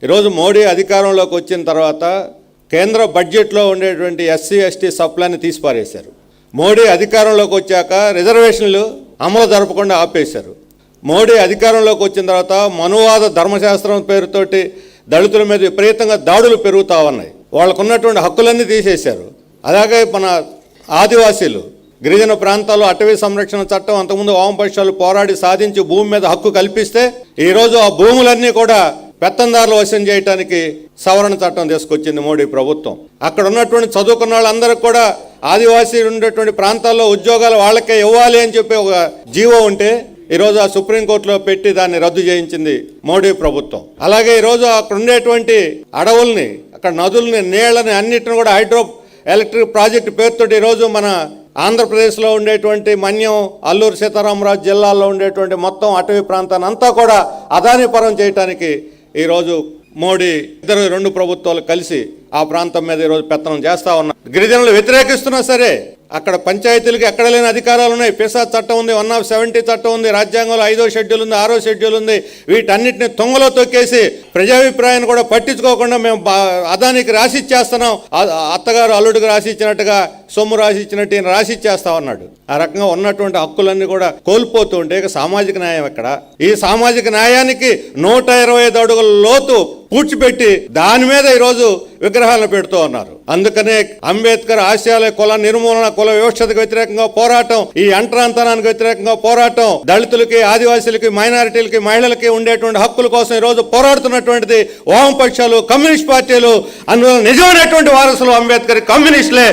ఈరోజు మోడీ అధికారంలోకి వచ్చిన తర్వాత కేంద్ర బడ్జెట్లో ఉండేటువంటి ఎస్సీ ఎస్టీ సప్లాన్ని తీసిపారేశారు. మోడీ అధికారంలోకి వచ్చాక రిజర్వేషన్లు అమలు జరపకుండా ఆపేశారు. మోడీ అధికారంలోకి వచ్చిన తర్వాత మనువాద ధర్మశాస్త్రం పేరుతోటి దళితుల మీద విపరీతంగా దాడులు పెరుగుతూ ఉన్నాయి. వాళ్ళకు ఉన్నటువంటి హక్కులన్నీ తీసేశారు. అలాగే మన ఆదివాసీలు గిరిజన ప్రాంతాల్లో అటవీ సంరక్షణ చట్టం అంతకుముందు వామపక్షాలు పోరాడి సాధించి భూమి మీద హక్కు కల్పిస్తే ఈరోజు ఆ భూములన్నీ కూడా పెత్తందారులు వశం చేయడానికి సవరణ చట్టం తీసుకొచ్చింది మోడీ ప్రభుత్వం. అక్కడ ఉన్నటువంటి చదువుకున్న వాళ్ళందరికీ కూడా ఆదివాసీ ఉండేటువంటి ప్రాంతాల్లో ఉద్యోగాలు వాళ్ళకే ఇవ్వాలి అని చెప్పి ఒక జీవో ఉంటే ఈరోజు ఆ సుప్రీంకోర్టులో పెట్టి దాన్ని రద్దు చేయించింది మోడీ ప్రభుత్వం. అలాగే ఈరోజు అక్కడ ఉండేటువంటి అడవుల్ని, అక్కడ నదుల్ని, నీళ్లని అన్నిటిని కూడా హైడ్రో ఎలక్ట్రిక్ ప్రాజెక్టు పేరుతో ఈరోజు మన ఆంధ్రప్రదేశ్లో ఉండేటువంటి మన్యం, అల్లూరు సీతారామరాజు జిల్లాల్లో ఉండేటువంటి మొత్తం అటవీ ప్రాంతాన్ని అంతా కూడా అదానీపరం చేయడానికి ఈరోజు మోడీ రెండు ప్రభుత్వాలు కలిసి ఆ ప్రాంతం మీద ఈరోజు పెత్తనం చేస్తూ ఉన్నారు. గిరిజనులు వ్యతిరేకిస్తున్నా సరే అక్కడ పంచాయతీలకు ఎక్కడ లేని అధికారాలు ఉన్నాయి. పిసా చట్టం ఉంది, 170 చట్టం ఉంది, రాజ్యాంగంలో 5వ షెడ్యూల్ ఉంది, 6వ షెడ్యూల్ ఉంది. వీటన్నిటిని తొంగలో తొక్కేసి ప్రజాభిప్రాయాన్ని కూడా పట్టించుకోకుండా మేము అదానికి రాసిచ్చేస్తున్నాం, అత్తగారు అల్లుడికి రాసిచ్చినట్టుగా సొమ్ము రాసిచ్చినట్టు ఈయన రాసిచ్చేస్తా ఉన్నాడు. ఆ రకంగా ఉన్నటువంటి హక్కులన్నీ కూడా కోల్పోతూ ఉంటే ఇక సామాజిక న్యాయం ఎక్కడ? ఈ సామాజిక న్యాయానికి 125 అడుగుల లోతు పూడ్చిపెట్టి దాని మీద ఈరోజు విగ్రహాలను పెడుతూ ఉన్నారు. అందుకనే అంబేద్కర్ ఆశయాల కుల నిర్మూలన, కుల వ్యవస్థకు వ్యతిరేకంగా పోరాటం, ఈ అంటరాంతరానికి వ్యతిరేకంగా పోరాటం, దళితులకి, ఆదివాసీలకి, మైనారిటీలకి, మహిళలకి ఉండేటువంటి హక్కుల కోసం ఈరోజు పోరాడుతున్నటువంటిది వామపక్షాలు, కమ్యూనిస్ట్ పార్టీలు. అందువల్ల నిజమైనటువంటి వారసులు అంబేద్కర్ కమ్యూనిస్టులే.